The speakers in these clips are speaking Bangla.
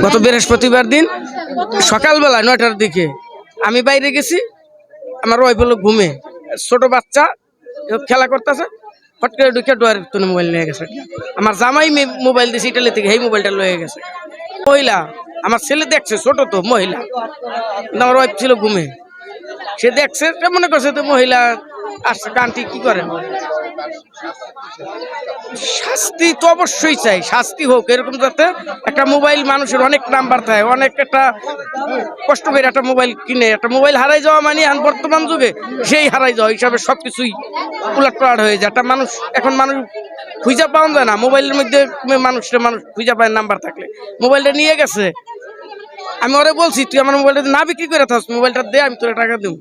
গত বৃহস্পতিবার দিন সকালবেলা 9টার দিকে আমি বাইরে গেছি, আমার ওয়াইফ হলো ঘুমে, ছোট বাচ্চা খেলা করতেছে, হট করে ঢুকে ডোয়ার তুলে মোবাইল নিয়ে গেছে। আমার জামাই মোবাইল দিয়েছে ইটালি থেকে, এই মোবাইলটা লয়ে গেছে। মহিলা আমার ছেলে দেখছে, ছোট তো মহিলা, আমার ওয়াইফ ছিল ঘুমে, সে দেখছে, মনে করছে তো মহিলা আসছে, কান্তি কি করে। শাস্তি তো অবশ্যই চাই, শাস্তি হোক এরকম, যাতে একটা মোবাইল মানুষের অনেক নাম্বার থাকে, অনেক একটা কষ্ট করে একটা মোবাইল কিনে, একটা মোবাইল হারাই যাওয়া মানে বর্তমান যুগে সেই হারাই যাওয়া হিসাবে সবকিছুই উলটপালট হয়ে যায়। একটা মানুষ এখন মানুষ খুঁজে পাওয়া যায় না, মোবাইলের মধ্যে মানুষ খুঁজে পায় নাম্বার থাকলে। মোবাইলটা নিয়ে গেছে, আমি ওরে বলছি তুই আমার মোবাইলটা না বিক্রি করে থাকস, মোবাইলটা দে, আমি তোর টাকা দেব,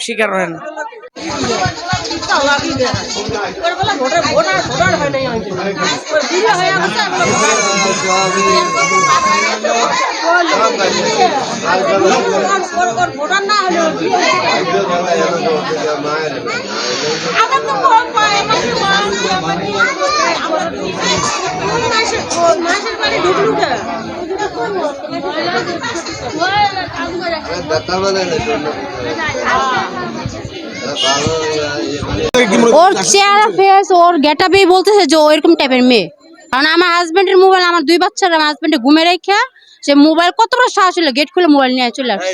স্বীকার হয় না। ওর চেহারা ফেস ওর গেটআপই বলতেছে যে ওইরকম টাইপের মেয়ে। কারণ আমার হাজবেন্ডের মোবাইল, আমার 2 বাচ্চারা আমার হাজবেন্ডে ঘুমে রেখে সে মোবাইল কত বড় সাহস হলো গেট খুলে মোবাইল নিয়ে চলে আসে।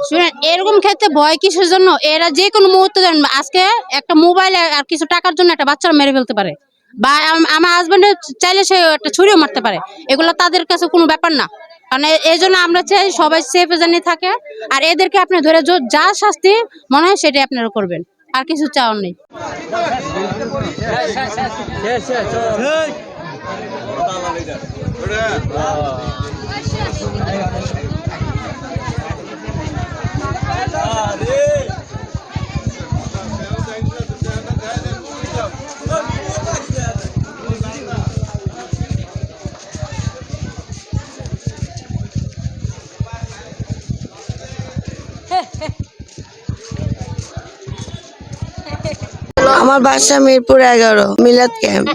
শুনেন, এরকম ক্ষেত্রে ভয় কিসের জন্য? এরা যে কোনো মুহূর্তে আজকে একটা মোবাইল আর কিছু টাকার জন্য একটা বাচ্চারা মেরে ফেলতে পারে, বা আমার হাজবেন্ডের চাইলে সে একটা ছুরিও মারতে পারে। এগুলো তাদের কাছে কোনো ব্যাপার না। কারণ এই জন্য আমরা চাই সবাই সেফ জানিয়ে থাকে, আর এদেরকে আপনি ধরে যা শাস্তি মনে হয় সেটাই আপনারা করবেন, আর কিছু চাওয়ার নেই। আমার বাসা মিরপুর 11 মিলাদ ক্যাম্প।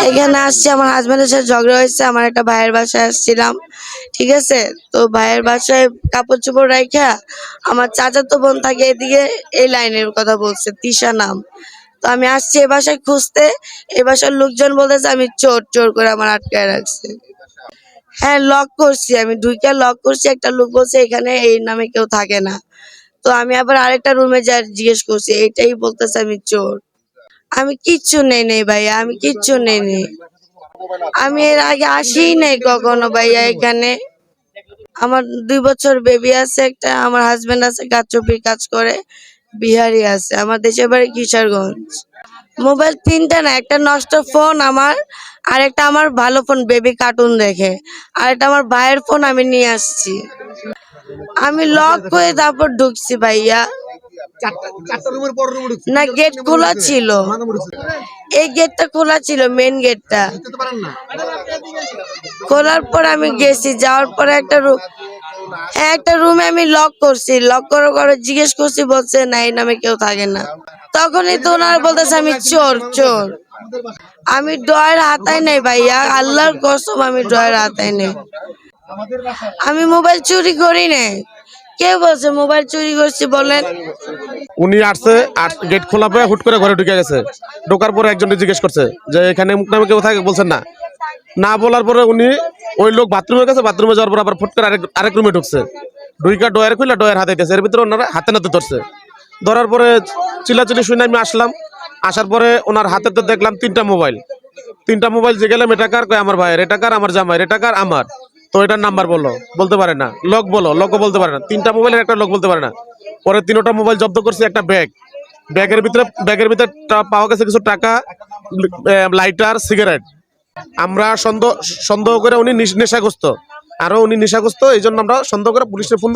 এখানে আসছি, আমার হাজবেন্ডের সাথে ঝগড়া হয়েছে, আমার একটা ভাইয়ের বাসায় আসছিলাম, ঠিক আছে। তো ভাইয়ের বাসায় কাপড় চোপড় রাখা, আমার চাচাতো বোন থাকে এদিকে, এই লাইনের কথা বলছে, তিশা নাম। তো আমি আসছি এ বাসায় খুঁজতে, এ বাসার লোকজন বলতেছে আমি চোর চোর করে আমার আটকায় রাখছে। হ্যাঁ, লক করছি, আমি ঢুকে লক করছি। একটা লোক বলছে এখানে এই নামে কেউ থাকে না। তো আমি আবার আরেকটা রুমে যা জিজ্ঞেস করছি, এইটাই বলতেছে আমি চোর। আমি কিচ্ছু নেই ভাইয়া, আমি কিচ্ছু নেই। আমি এর আগে আসিই নাই কখনো ভাইয়া এখানে। আমার 2 বছর বেবি আছে একটা, আমার হাজবেন্ড আছে কাঠচুপির কাজ করে, বিহারি আছে। আমার দেশের বাড়ি কিশোরগঞ্জ। মোবাইল 3টা না, একটা নষ্ট ফোন আমার, আর একটা আমার ভালো ফোন, বেবি কার্টুন দেখে, আর একটা আমার ভাইয়ের ফোন আমি নিয়ে আসছি। আমি লক করে তারপর ঢুকছি ভাইয়া। না, গেট খোলা ছিল, এই গেটটা খোলা ছিল, মেন গেটটা খোলার পর আমি গেছি, যাওয়ার পরে একটা রুমে আমি লক করছি। লক করে জিজ্ঞেস করছি, বলছে না এই নামে কেউ থাকে না। তখনই তো ওনারা বলতেছে আমি চোর চোর। আমি ডয়ের হাতাই নেই ভাইয়া, আল্লাহর কসম আমি ডয়ের হাতাই নেই। আমি মোবাইল চুরি করি নাই। কে বলছে মোবাইল চুরি করছি বলেন? উনি আসছে, গেট খোলা পেয়ে হুট করে ঘরে ঢুকে গেছে। ঢোকার পরে একজনকে জিজ্ঞেস করছে যে এখানে মুখ নামে কেউ থাকে, বলছেন না। না বলার পরে উনি ওই লোক বাথরুমে গেছে, বাথরুমে যাওয়ার পর আবার ফুট করে আরেক রুমে ঢুকছে। ঢুইকা ডয়ার খুলে ডয়ার হাতে দিয়েছে, এর ভিতরে ওনারা হাতে নাতে ধরছে। ধরার পরে চিল্লাচিল্লি শুনে আমি আসলাম। আসার পরে ওনার হাতে তো দেখলাম 3টা মোবাইল। 3টা মোবাইল যে গেলাম, এটা কার? কয় আমার ভাইয়ের। এটা কার? আমার জামাইয়ের। এটা কার? আমার। তো এটার নাম্বার বলতে পারে না। লক বলো, লকও বলতে পারে না। 3টা মোবাইলের একটা লক বলতে পারে না। পরে 3টা মোবাইল জব্দ করছি, একটা ব্যাগের ভিতরে পাওয়া গেছে কিছু টাকা, লাইটার, সিগারেট। আমরা সন্দেহ করে উনি নেশাগ্রস্ত, আরো উনি নেশাগ্রস্ত, এই জন্য আমরা সন্দেহ করে পুলিশে ফোন